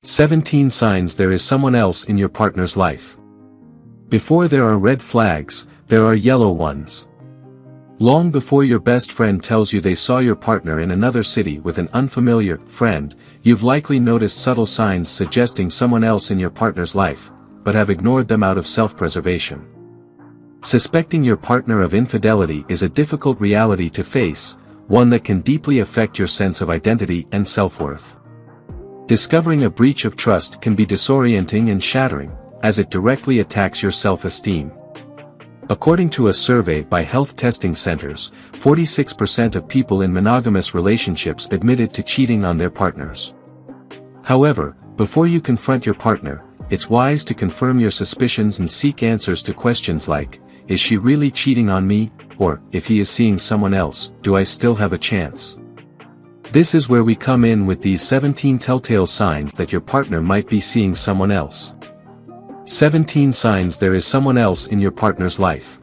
17 signs there is someone else in your partner's life. Before there are red flags, there are yellow ones. Long before your best friend tells you they saw your partner in another city with an unfamiliar friend, you've likely noticed subtle signs suggesting someone else in your partner's life, but have ignored them out of self-preservation. Suspecting your partner of infidelity is a difficult reality to face, one that can deeply affect your sense of identity and self-worth. Discovering a breach of trust can be disorienting and shattering, as it directly attacks your self-esteem. According to a survey by health testing centers, 46% of people in monogamous relationships admitted to cheating on their partners. However, before you confront your partner, it's wise to confirm your suspicions and seek answers to questions like, is she really cheating on me? Or, if he is seeing someone else, do I still have a chance? This is where we come in with these 17 telltale signs that your partner might be seeing someone else. 17 signs there is someone else in your partner's life.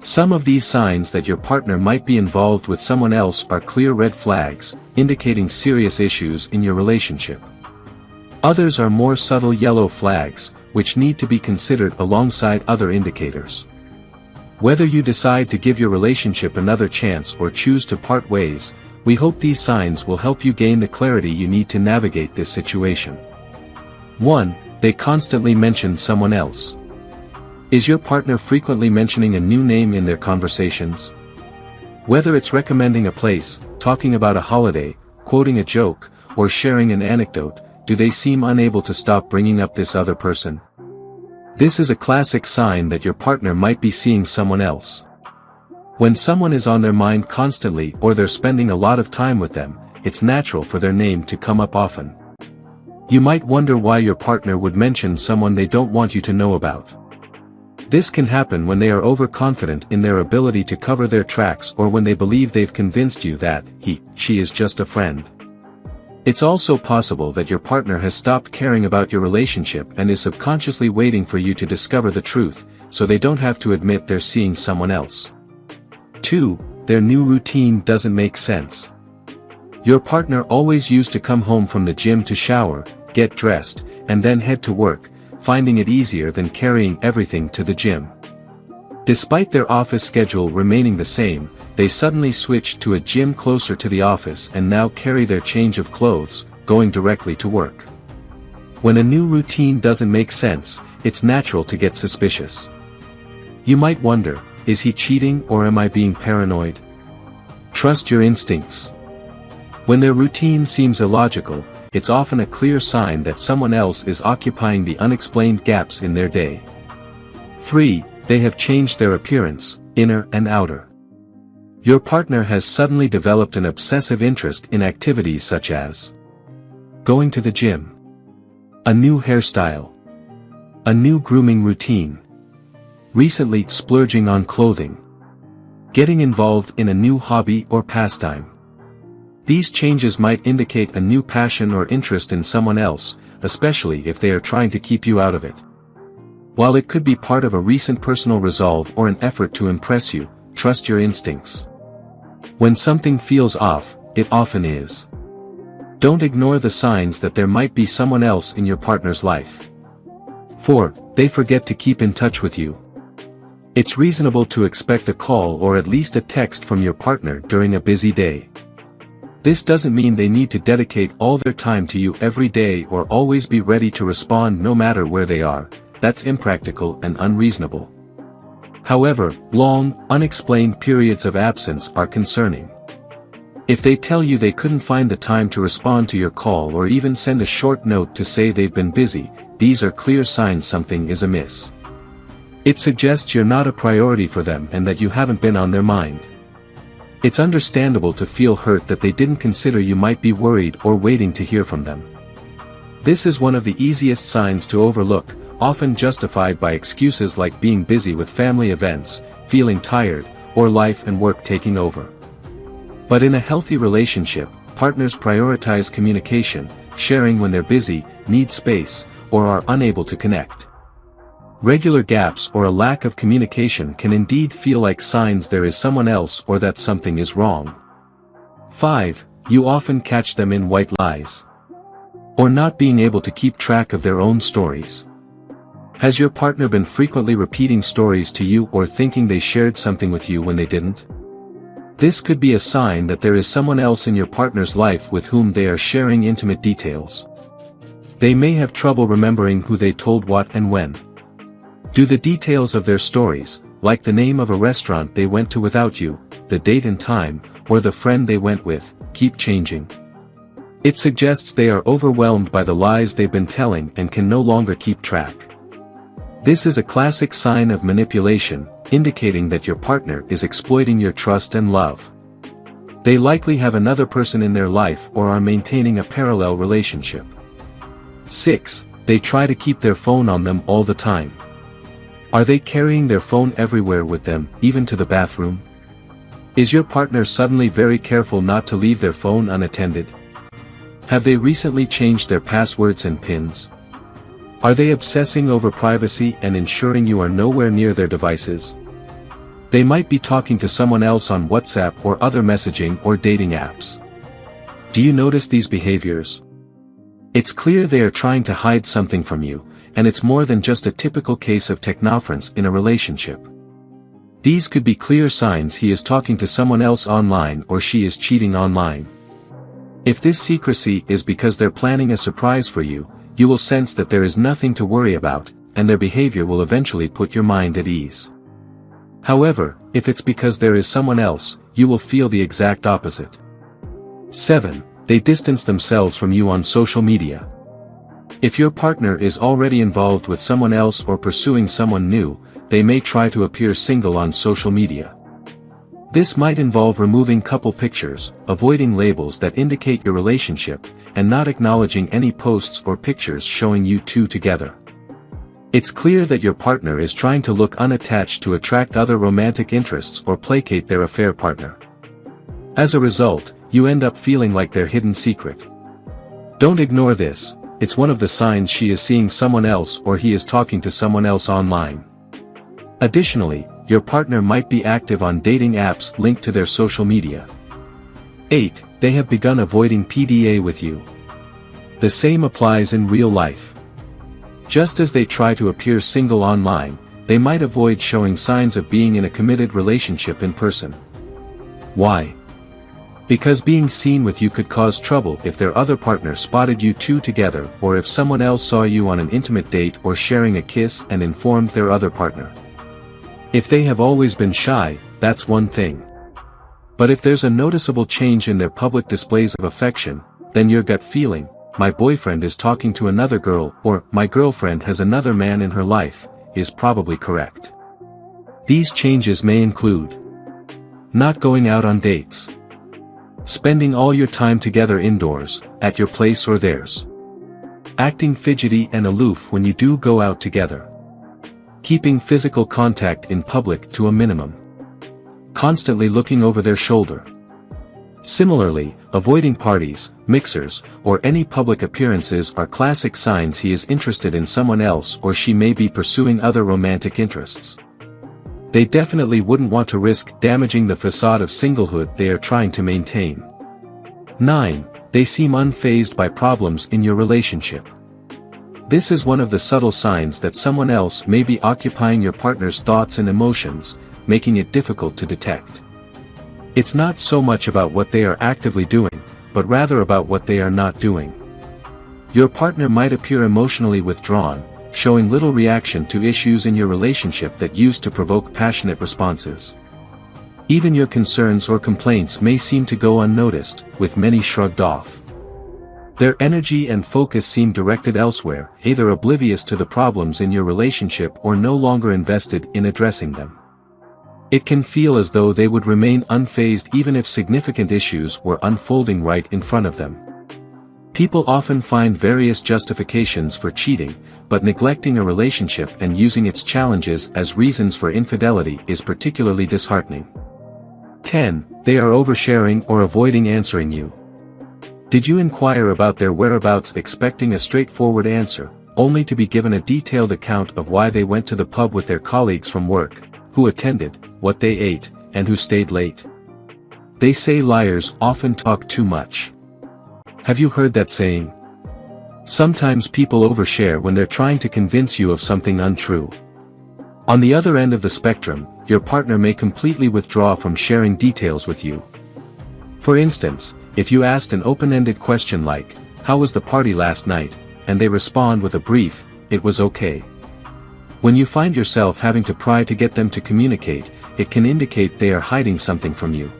Some of these signs that your partner might be involved with someone else are clear red flags, indicating serious issues in your relationship. Others are more subtle yellow flags, which need to be considered alongside other indicators. Whether you decide to give your relationship another chance or choose to part ways, we hope these signs will help you gain the clarity you need to navigate this situation. 1. They constantly mention someone else. Is your partner frequently mentioning a new name in their conversations? Whether it's recommending a place, talking about a holiday, quoting a joke, or sharing an anecdote, do they seem unable to stop bringing up this other person? This is a classic sign that your partner might be seeing someone else. When someone is on their mind constantly or they're spending a lot of time with them, it's natural for their name to come up often. You might wonder why your partner would mention someone they don't want you to know about. This can happen when they are overconfident in their ability to cover their tracks or when they believe they've convinced you that she is just a friend. It's also possible that your partner has stopped caring about your relationship and is subconsciously waiting for you to discover the truth, so they don't have to admit they're seeing someone else. 2. Their new routine doesn't make sense. Your partner always used to come home from the gym to shower, get dressed, and then head to work, finding it easier than carrying everything to the gym. Despite their office schedule remaining the same, they suddenly switched to a gym closer to the office and now carry their change of clothes, going directly to work. When a new routine doesn't make sense, it's natural to get suspicious. You might wonder, is he cheating or am I being paranoid? Trust your instincts. When their routine seems illogical, it's often a clear sign that someone else is occupying the unexplained gaps in their day. 3. They have changed their appearance, inner and outer. Your partner has suddenly developed an obsessive interest in activities such as going to the gym, a new hairstyle, a new grooming routine, recently splurging on clothing, getting involved in a new hobby or pastime. These changes might indicate a new passion or interest in someone else, especially if they are trying to keep you out of it. While it could be part of a recent personal resolve or an effort to impress you, trust your instincts. When something feels off, it often is. Don't ignore the signs that there might be someone else in your partner's life. 4. They forget to keep in touch with you. It's reasonable to expect a call or at least a text from your partner during a busy day. This doesn't mean they need to dedicate all their time to you every day or always be ready to respond no matter where they are. That's impractical and unreasonable. However, long, unexplained periods of absence are concerning. If they tell you they couldn't find the time to respond to your call or even send a short note to say they've been busy, these are clear signs something is amiss. It suggests you're not a priority for them and that you haven't been on their mind. It's understandable to feel hurt that they didn't consider you might be worried or waiting to hear from them. This is one of the easiest signs to overlook, often justified by excuses like being busy with family events, feeling tired, or life and work taking over. But in a healthy relationship, partners prioritize communication, sharing when they're busy, need space, or are unable to connect. Regular gaps or a lack of communication can indeed feel like signs there is someone else or that something is wrong. 5. You often catch them in white lies. Or not being able to keep track of their own stories. Has your partner been frequently repeating stories to you or thinking they shared something with you when they didn't? This could be a sign that there is someone else in your partner's life with whom they are sharing intimate details. They may have trouble remembering who they told what and when. Do the details of their stories, like the name of a restaurant they went to without you, the date and time, or the friend they went with, keep changing? It suggests they are overwhelmed by the lies they've been telling and can no longer keep track. This is a classic sign of manipulation, indicating that your partner is exploiting your trust and love. They likely have another person in their life or are maintaining a parallel relationship. 6. They try to keep their phone on them all the time. Are they carrying their phone everywhere with them, even to the bathroom? Is your partner suddenly very careful not to leave their phone unattended? Have they recently changed their passwords and PINs? Are they obsessing over privacy and ensuring you are nowhere near their devices? They might be talking to someone else on WhatsApp or other messaging or dating apps. Do you notice these behaviors? It's clear they are trying to hide something from you, and it's more than just a typical case of technofrance in a relationship. These could be clear signs he is talking to someone else online or she is cheating online. If this secrecy is because they're planning a surprise for you, you will sense that there is nothing to worry about, and their behavior will eventually put your mind at ease. However, if it's because there is someone else, you will feel the exact opposite. 7. They distance themselves from you on social media. If your partner is already involved with someone else or pursuing someone new, they may try to appear single on social media. This might involve removing couple pictures, avoiding labels that indicate your relationship, and not acknowledging any posts or pictures showing you two together. It's clear that your partner is trying to look unattached to attract other romantic interests or placate their affair partner. As a result, you end up feeling like their hidden secret. Don't ignore this, it's one of the signs she is seeing someone else or he is talking to someone else online. Additionally, your partner might be active on dating apps linked to their social media. 8. They have begun avoiding PDA with you. The same applies in real life. Just as they try to appear single online, they might avoid showing signs of being in a committed relationship in person. Why? Because being seen with you could cause trouble if their other partner spotted you two together or if someone else saw you on an intimate date or sharing a kiss and informed their other partner. If they have always been shy, that's one thing. But if there's a noticeable change in their public displays of affection, then your gut feeling, my boyfriend is talking to another girl or my girlfriend has another man in her life, is probably correct. These changes may include not going out on dates, spending all your time together indoors, at your place or theirs, acting fidgety and aloof when you do go out together, keeping physical contact in public to a minimum, constantly looking over their shoulder. Similarly, avoiding parties, mixers, or any public appearances are classic signs he is interested in someone else or she may be pursuing other romantic interests. They definitely wouldn't want to risk damaging the facade of singlehood they are trying to maintain. 9. They seem unfazed by problems in your relationship. This is one of the subtle signs that someone else may be occupying your partner's thoughts and emotions, making it difficult to detect. It's not so much about what they are actively doing, but rather about what they are not doing. Your partner might appear emotionally withdrawn, showing little reaction to issues in your relationship that used to provoke passionate responses. Even your concerns or complaints may seem to go unnoticed, with many shrugged off. Their energy and focus seem directed elsewhere, either oblivious to the problems in your relationship or no longer invested in addressing them. It can feel as though they would remain unfazed even if significant issues were unfolding right in front of them. People often find various justifications for cheating, but neglecting a relationship and using its challenges as reasons for infidelity is particularly disheartening. 10. They are oversharing or avoiding answering you. Did you inquire about their whereabouts expecting a straightforward answer, only to be given a detailed account of why they went to the pub with their colleagues from work, who attended, what they ate, and who stayed late? They say liars often talk too much. Have you heard that saying? Sometimes people overshare when they're trying to convince you of something untrue. On the other end of the spectrum, your partner may completely withdraw from sharing details with you. For instance, if you asked an open-ended question like, "How was the party last night?" and they respond with a brief, "It was okay." When you find yourself having to pry to get them to communicate, it can indicate they are hiding something from you.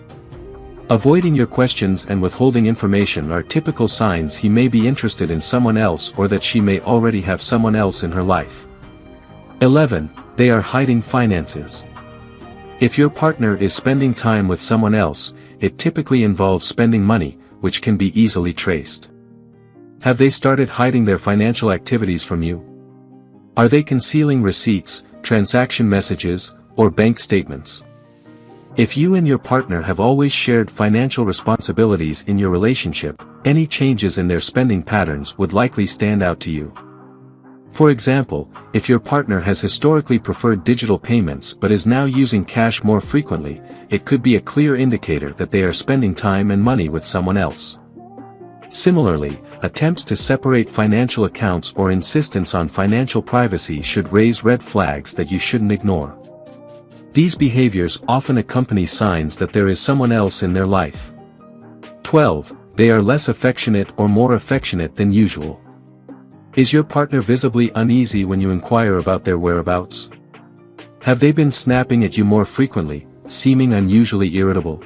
Avoiding your questions and withholding information are typical signs he may be interested in someone else or that she may already have someone else in her life. 11. They are hiding finances. If your partner is spending time with someone else, it typically involves spending money, which can be easily traced. Have they started hiding their financial activities from you? Are they concealing receipts, transaction messages, or bank statements? If you and your partner have always shared financial responsibilities in your relationship, any changes in their spending patterns would likely stand out to you. For example, if your partner has historically preferred digital payments but is now using cash more frequently, it could be a clear indicator that they are spending time and money with someone else. Similarly, attempts to separate financial accounts or insistence on financial privacy should raise red flags that you shouldn't ignore. These behaviors often accompany signs that there is someone else in their life. 12. They are less affectionate or more affectionate than usual. Is your partner visibly uneasy when you inquire about their whereabouts? Have they been snapping at you more frequently, seeming unusually irritable?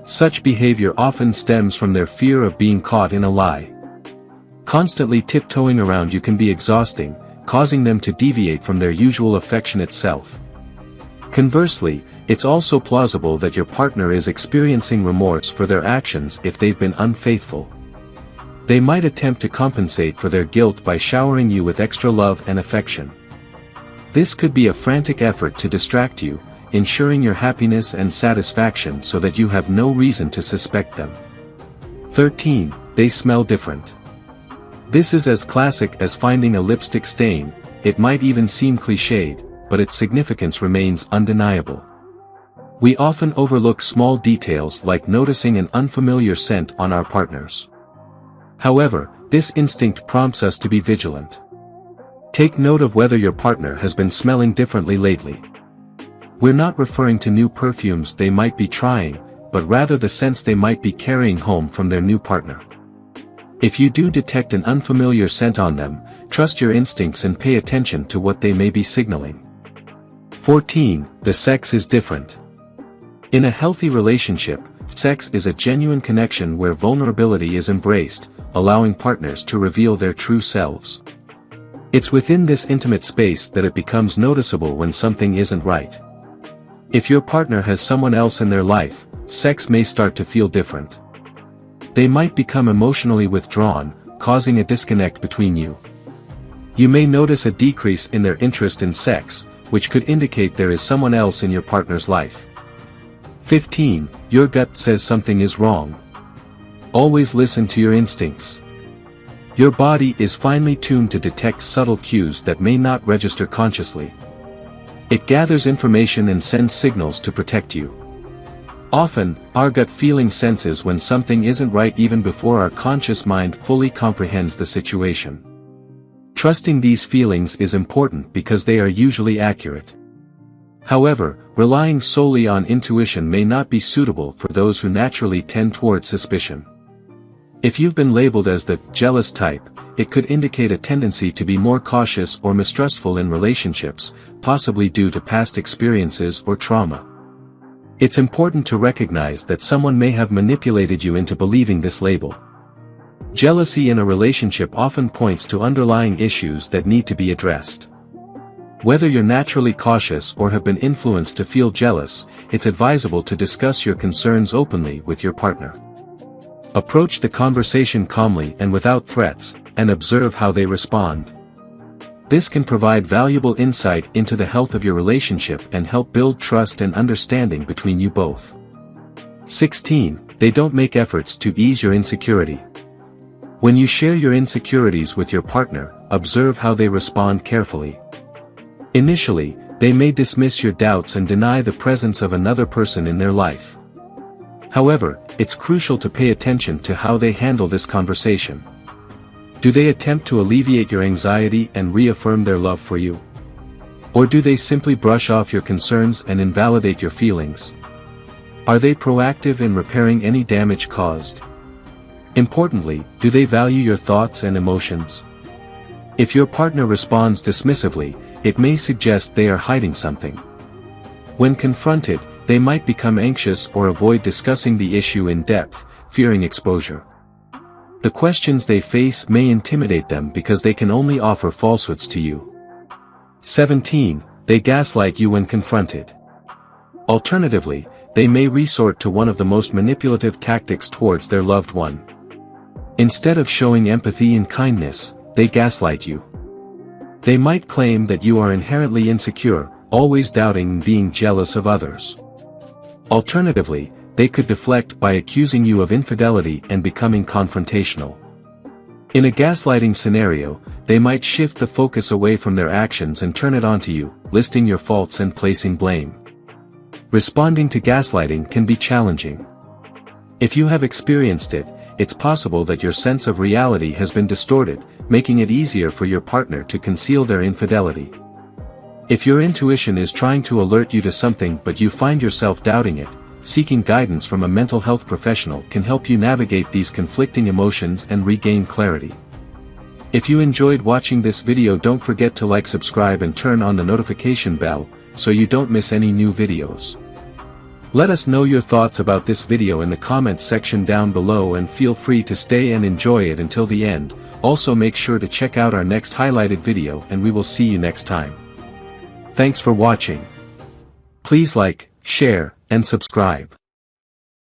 Such behavior often stems from their fear of being caught in a lie. Constantly tiptoeing around you can be exhausting, causing them to deviate from their usual affectionate self. Conversely, it's also plausible that your partner is experiencing remorse for their actions if they've been unfaithful. They might attempt to compensate for their guilt by showering you with extra love and affection. This could be a frantic effort to distract you, ensuring your happiness and satisfaction so that you have no reason to suspect them. 13. They smell different. This is as classic as finding a lipstick stain. It might even seem cliched, but its significance remains undeniable. We often overlook small details like noticing an unfamiliar scent on our partners. However, this instinct prompts us to be vigilant. Take note of whether your partner has been smelling differently lately. We're not referring to new perfumes they might be trying, but rather the scents they might be carrying home from their new partner. If you do detect an unfamiliar scent on them, trust your instincts and pay attention to what they may be signaling. 14. The sex is different. In a healthy relationship, sex is a genuine connection where vulnerability is embraced, allowing partners to reveal their true selves. It's within this intimate space that it becomes noticeable when something isn't right. If your partner has someone else in their life, sex may start to feel different. They might become emotionally withdrawn, causing a disconnect between you. You may notice a decrease in their interest in sex, which could indicate there is someone else in your partner's life. 15. Your gut says something is wrong. Always listen to your instincts. Your body is finely tuned to detect subtle cues that may not register consciously. It gathers information and sends signals to protect you. Often, our gut feeling senses when something isn't right even before our conscious mind fully comprehends the situation. Trusting these feelings is important because they are usually accurate. However, relying solely on intuition may not be suitable for those who naturally tend toward suspicion. If you've been labeled as the jealous type, it could indicate a tendency to be more cautious or mistrustful in relationships, possibly due to past experiences or trauma. It's important to recognize that someone may have manipulated you into believing this label. Jealousy in a relationship often points to underlying issues that need to be addressed. Whether you're naturally cautious or have been influenced to feel jealous, it's advisable to discuss your concerns openly with your partner. Approach the conversation calmly and without threats, and observe how they respond. This can provide valuable insight into the health of your relationship and help build trust and understanding between you both. 16. They don't make efforts to ease your insecurity. When you share your insecurities with your partner, observe how they respond carefully. Initially, they may dismiss your doubts and deny the presence of another person in their life. However, it's crucial to pay attention to how they handle this conversation. Do they attempt to alleviate your anxiety and reaffirm their love for you? Or do they simply brush off your concerns and invalidate your feelings? Are they proactive in repairing any damage caused? Importantly, do they value your thoughts and emotions? If your partner responds dismissively, it may suggest they are hiding something. When confronted, they might become anxious or avoid discussing the issue in depth, fearing exposure. The questions they face may intimidate them because they can only offer falsehoods to you. 17. They gaslight you when confronted. Alternatively, they may resort to one of the most manipulative tactics towards their loved one. Instead of showing empathy and kindness, they gaslight you. They might claim that you are inherently insecure, always doubting and being jealous of others. Alternatively, they could deflect by accusing you of infidelity and becoming confrontational. In a gaslighting scenario, they might shift the focus away from their actions and turn it onto you, listing your faults and placing blame. Responding to gaslighting can be challenging. If you have experienced it, it's possible that your sense of reality has been distorted, making it easier for your partner to conceal their infidelity. If your intuition is trying to alert you to something but you find yourself doubting it, seeking guidance from a mental health professional can help you navigate these conflicting emotions and regain clarity. If you enjoyed watching this video, don't forget to like, subscribe and turn on the notification bell, so you don't miss any new videos. Let us know your thoughts about this video in the comments section down below, and feel free to stay and enjoy it until the end. Also make sure to check out our next highlighted video, and we will see you next time. Thanks for watching. Please like, share, and subscribe.